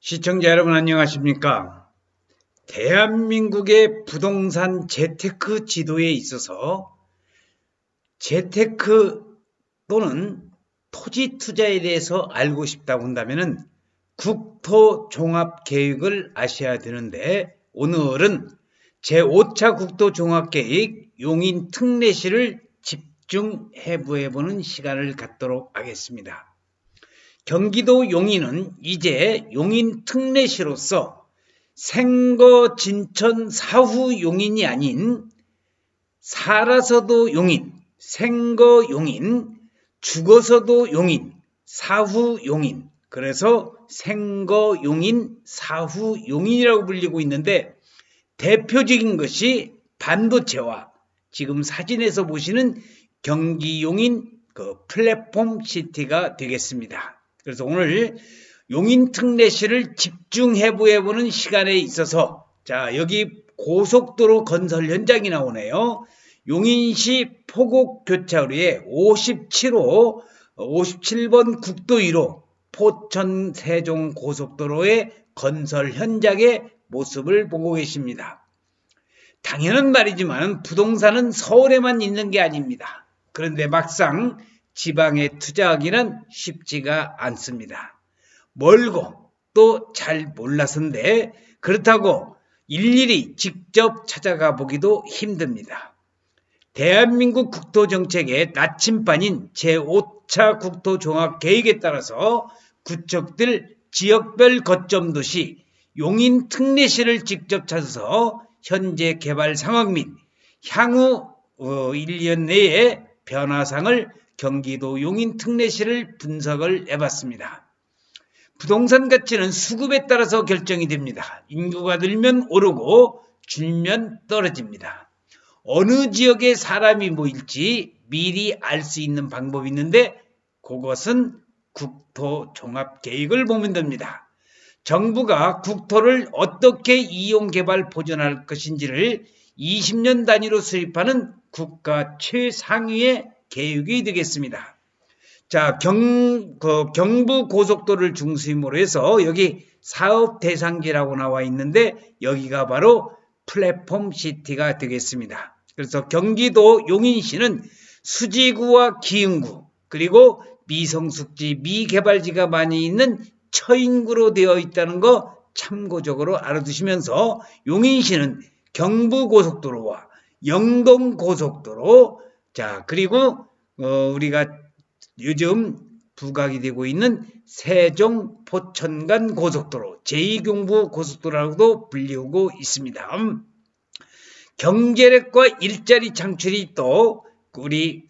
시청자 여러분 안녕하십니까? 대한민국의 부동산 재테크 지도에 있어서 재테크 또는 토지 투자에 대해서 알고 싶다고 한다면 국토종합계획을 아셔야 되는데, 오늘은 제5차 국토종합계획 용인 특례시를 집중해부해보는 시간을 갖도록 하겠습니다. 경기도 용인은 이제 용인 특례시로서 생거 진천 사후 용인이 아닌 살아서도 용인, 생거 용인, 죽어서도 용인, 사후 용인, 그래서 생거 용인, 사후 용인이라고 불리고 있는데, 대표적인 것이 반도체와 지금 사진에서 보시는 경기 용인 플랫폼 시티가 되겠습니다. 그래서 오늘 용인 특례시를 집중해부해보는 시간에 있어서, 자, 여기 고속도로 건설 현장이 나오네요. 용인시 포곡교차로에 57호 57번 국도 1호 포천 세종 고속도로의 건설 현장의 모습을 보고 계십니다. 당연한 말이지만 부동산은 서울에만 있는 게 아닙니다. 그런데 막상 지방에 투자하기는 쉽지가 않습니다. 멀고 또 잘 몰라서인데, 그렇다고 일일이 직접 찾아가 보기도 힘듭니다. 대한민국 국토정책의 나침반인 제5차 국토종합계획에 따라서 구축될 지역별 거점도시 용인 특례시를 직접 찾아서 현재 개발 상황 및 향후 1년 내의 변화상을 경기도 용인 특례시를 분석을 해봤습니다. 부동산 가치는 수급에 따라서 결정이 됩니다. 인구가 늘면 오르고 줄면 떨어집니다. 어느 지역에 사람이 모일지 미리 알 수 있는 방법이 있는데, 그것은 국토종합계획을 보면 됩니다. 정부가 국토를 어떻게 이용개발 보존할 것인지를 20년 단위로 수립하는 국가 최상위의 계획이 되겠습니다. 자, 경부 고속도로를 중심으로 해서 여기 사업 대상지라고 나와 있는데, 여기가 바로 플랫폼 시티가 되겠습니다. 그래서 경기도 용인시는 수지구와 기흥구, 그리고 미성숙지, 미개발지가 많이 있는 처인구로 되어 있다는 거 참고적으로 알아두시면서, 용인시는 경부고속도로와 영동고속도로, 자, 그리고 우리가 요즘 부각이 되고 있는 세종 포천간 고속도로, 제2경부고속도로라고도 불리우고 있습니다. 경제력과 일자리 창출이 또 우리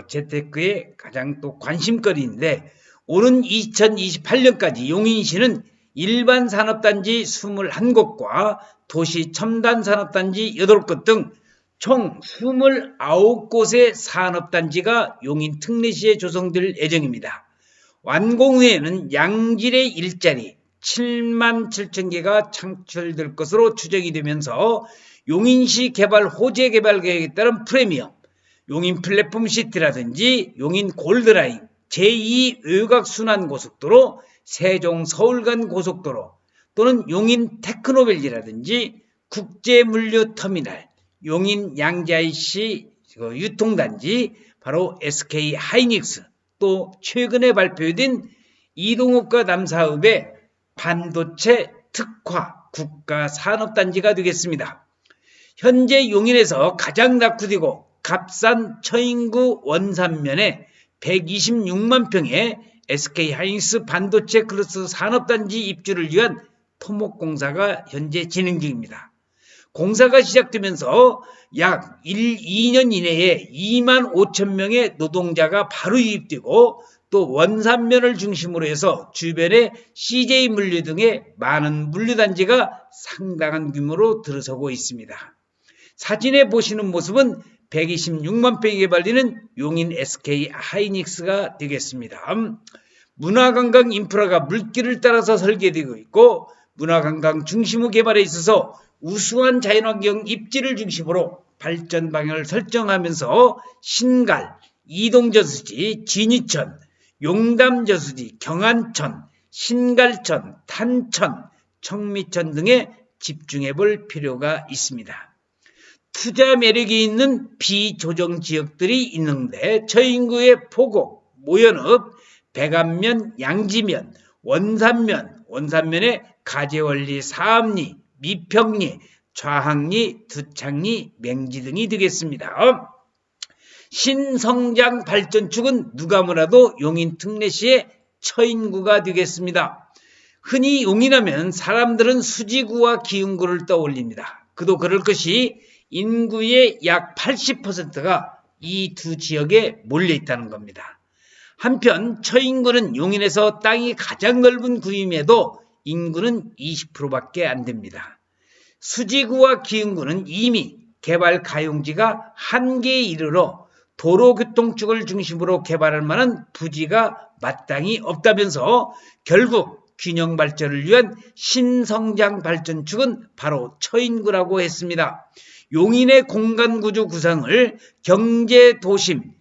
재테크의 가장 또 관심거리인데, 오는 2028년까지 용인시는 일반 산업단지 21곳과 도시 첨단 산업단지 8곳 등 총 29곳의 산업단지가 용인 특례시에 조성될 예정입니다. 완공 후에는 양질의 일자리 7만 7천 개가 창출될 것으로 추정이 되면서, 용인시 개발 호재 개발 계획에 따른 프리미엄, 용인 플랫폼 시티라든지 용인 골드라인, 제2외곽순환고속도로, 세종 서울간 고속도로, 또는 용인 테크노밸리라든지 국제물류터미널, 용인 양자이시 유통단지, 바로 SK 하이닉스, 또 최근에 발표된 이동욱과 남사읍의 반도체 특화 국가산업단지가 되겠습니다. 현재 용인에서 가장 낙후되고 값싼 처인구 원산면에 126만 평의 SK 하이닉스 반도체 클러스터 산업단지 입주를 위한 토목공사가 현재 진행 중입니다. 공사가 시작되면서 약 2년 이내에 2만 5천 명의 노동자가 바로 유입되고, 또 원산면을 중심으로 해서 주변에 CJ 물류 등의 많은 물류단지가 상당한 규모로 들어서고 있습니다. 사진에 보시는 모습은 126만 평이 개발되는 용인 SK 하이닉스가 되겠습니다. 문화관광 인프라가 물길을 따라서 설계되고 있고, 문화관광 중심의 개발에 있어서 우수한 자연환경 입지를 중심으로 발전 방향을 설정하면서 신갈, 이동저수지, 진이천, 용담저수지, 경안천, 신갈천, 탄천, 청미천 등에 집중해 볼 필요가 있습니다. 투자 매력이 있는 비조정 지역들이 있는데 저인구의 포곡, 모연읍, 백안면, 양지면, 원산면의 가재원리, 사암리, 미평리, 좌항리, 두창리, 맹지 등이 되겠습니다. 신성장 발전축은 누가 뭐라도 용인 특례시의 처인구가 되겠습니다. 흔히 용인하면 사람들은 수지구와 기흥구를 떠올립니다. 그도 그럴 것이 인구의 약 80%가 이 두 지역에 몰려 있다는 겁니다. 한편 처인구는 용인에서 땅이 가장 넓은 구임에도 인구는 20%밖에 안 됩니다. 수지구와 기흥구는 이미 개발 가용지가 한계에 이르러 도로교통축을 중심으로 개발할 만한 부지가 마땅히 없다면서 결국 균형 발전을 위한 신성장 발전축은 바로 처인구라고 했습니다. 용인의 공간구조 구상을 경제도심,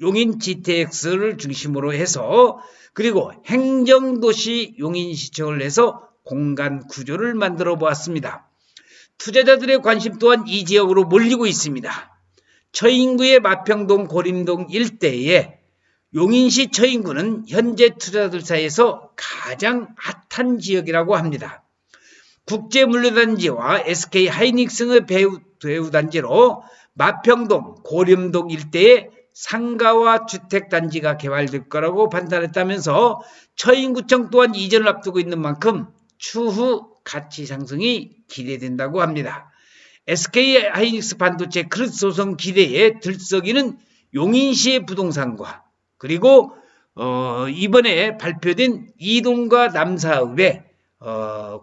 용인 GTX를 중심으로 해서 그리고 행정도시 용인시청을 해서 공간구조를 만들어 보았습니다. 투자자들의 관심 또한 이 지역으로 몰리고 있습니다. 처인구의 마평동, 고림동 일대에 용인시 처인구는 현재 투자자들 사이에서 가장 핫한 지역이라고 합니다. 국제물류단지와 SK하이닉스의 배후단지로 마평동, 고림동 일대에 상가와 주택단지가 개발될 거라고 판단했다면서 처인구청 또한 이전을 앞두고 있는 만큼 추후 가치 상승이 기대된다고 합니다. SK하이닉스 반도체 크루즈 소송 기대에 들썩이는 용인시의 부동산과 그리고 이번에 발표된 이동과 남사읍에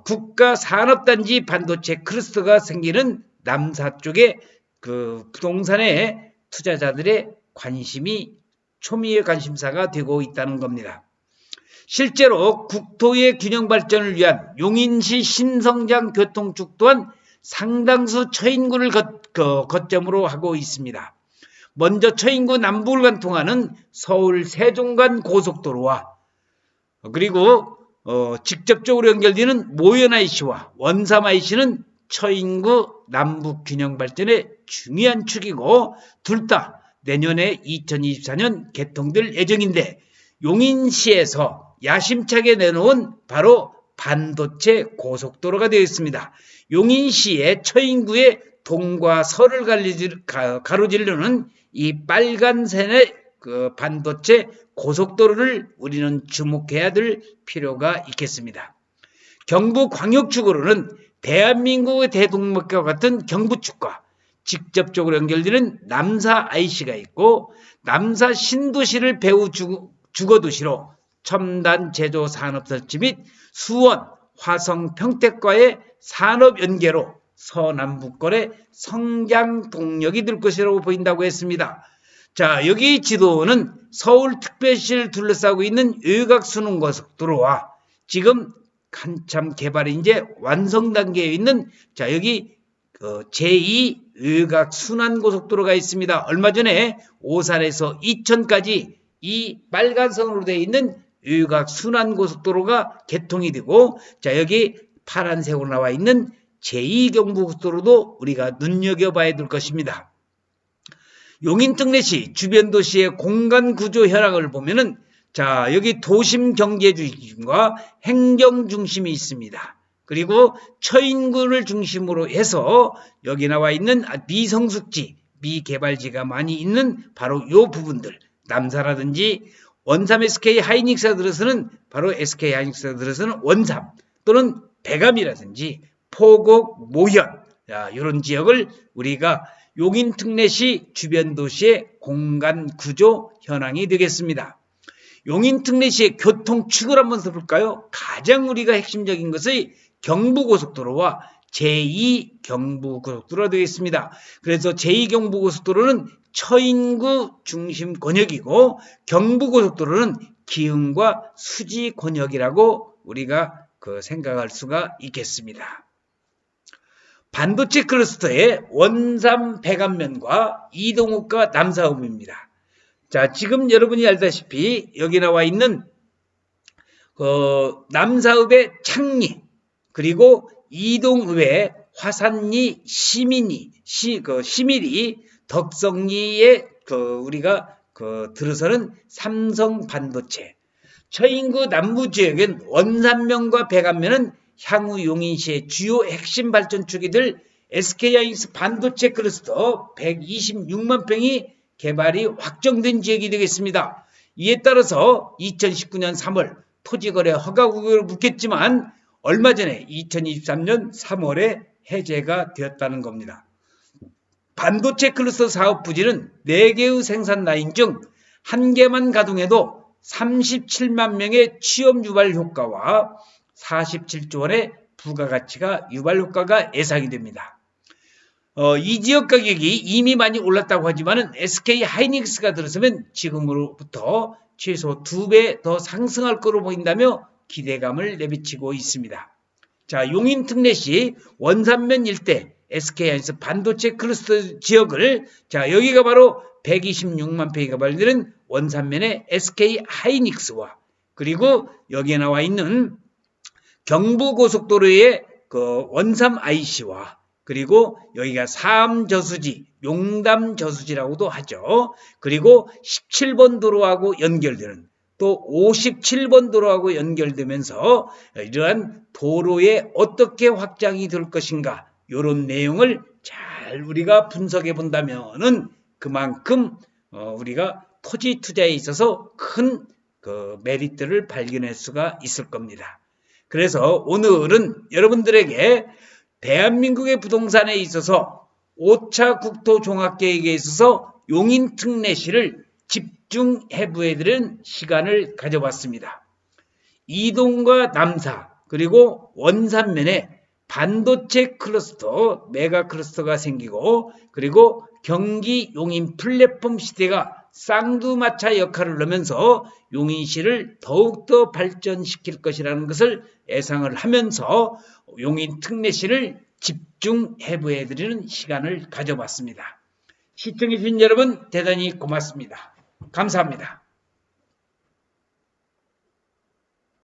국가산업단지 반도체 클러스터가 생기는 남사 쪽에 그 부동산에 투자자들의 관심이 초미의 관심사가 되고 있다는 겁니다. 실제로 국토의 균형 발전을 위한 용인시 신성장 교통축 또한 상당수 처인구를 거점으로 하고 있습니다. 먼저 처인구 남북을 관통하는 서울 세종간 고속도로와 그리고 직접적으로 연결되는 모연 IC와 원삼 IC는 처인구 남북 균형 발전의 중요한 축이고 둘 다 내년에 2024년 개통될 예정인데 용인시에서 야심차게 내놓은 바로 반도체 고속도로가 되어 있습니다. 용인시의 처인구의 동과 서를 가로지르는 이 빨간색의 그 반도체 고속도로를 우리는 주목해야 될 필요가 있겠습니다. 경부광역축으로는 대한민국의 대동맥과 같은 경부축과 직접적으로 연결되는 남사 IC가 있고 남사 신도시를 배후 주거도시로 첨단 제조 산업 설치 및 수원, 화성, 평택과의 산업 연계로 서남북권의 성장 동력이 될 것이라고 보인다고 했습니다. 자, 여기 지도는 서울특별시를 둘러싸고 있는 외곽순환고속도로와 지금 한참 개발이 이제 완성 단계에 있는 자 여기 제2 외곽순환고속도로가 있습니다. 얼마 전에 오산에서 이천까지 이 빨간선으로 되어 있는 외곽순환고속도로가 개통이 되고 자 여기 파란색으로 나와 있는 제2경부고속도로도 우리가 눈여겨봐야 될 것입니다. 용인특례시 주변 도시의 공간구조 현황을 보면은 자 여기 도심 경제중심과 행정중심이 있습니다. 그리고 처인구를 중심으로 해서 여기 나와 있는 미성숙지, 미개발지가 많이 있는 바로 요 부분들 남사라든지 원삼 SK하이닉스가 들어서는 바로 SK하이닉스가 들어서는 원삼 또는 백암이라든지 포곡, 모현 이런 지역을 우리가 용인특례시 주변 도시의 공간구조 현황이 되겠습니다. 용인특례시의 교통축을 한번 써볼까요? 가장 우리가 핵심적인 것이 경부고속도로와 제2경부고속도로가 되겠습니다. 그래서 제2경부고속도로는 처인구 중심 권역이고 경부고속도로는 기흥과 수지 권역이라고 우리가 생각할 수가 있겠습니다. 반도체 클러스터의 원삼 백안면과 이동욱과 남사읍입니다. 자, 지금 여러분이 알다시피 여기 나와 있는 남사읍의 창리, 그리고 이동읍의 화산리, 시밀이, 덕성리에 우리가 들어서는 삼성반도체. 처인구 남부지역엔 원산면과 백안면은 향후 용인시의 주요 핵심 발전축이 될 SK하이닉스 반도체 클러스터 126만 평이 개발이 확정된 지역이 되겠습니다. 이에 따라서 2019년 3월 토지거래 허가 구역으로 묶였지만 얼마 전에 2023년 3월에 해제가 되었다는 겁니다. 반도체 클러스터 사업 부지는 4개의 생산 라인 중 1개만 가동해도 37만 명의 취업 유발 효과와 47조 원의 부가가치가 유발 효과가 예상이 됩니다. 이 지역 가격이 이미 많이 올랐다고 하지만 SK하이닉스가 들어서면 지금으로부터 최소 2배 더 상승할 것으로 보인다며 기대감을 내비치고 있습니다. 자, 용인 특례시 원산면 일대 SK하이닉스 반도체 클러스터 지역을, 자, 여기가 바로 126만 평이 개발되는 원산면의 SK하이닉스와, 그리고 여기에 나와 있는 경부고속도로의 원삼 IC와, 그리고 여기가 사암저수지, 용담저수지라고도 하죠. 그리고 17번 도로하고 연결되는, 또 57번 도로하고 연결되면서 이러한 도로에 어떻게 확장이 될 것인가, 이런 내용을 잘 우리가 분석해 본다면은 그만큼 우리가 토지 투자에 있어서 큰 메리트를 발견할 수가 있을 겁니다. 그래서 오늘은 여러분들에게 대한민국의 부동산에 있어서 5차 국토종합계획에 있어서 용인 특례시를 집중해 보여드리는 시간을 가져봤습니다. 이동과 남사, 그리고 원산면에 반도체 클러스터, 메가 클러스터가 생기고, 그리고 경기 용인 플랫폼 시대가 쌍두마차 역할을 하면서 용인시를 더욱더 발전시킬 것이라는 것을 예상을 하면서 용인 특례시를 집중해 보여드리는 시간을 가져봤습니다. 시청해 주신 여러분 대단히 고맙습니다. 감사합니다.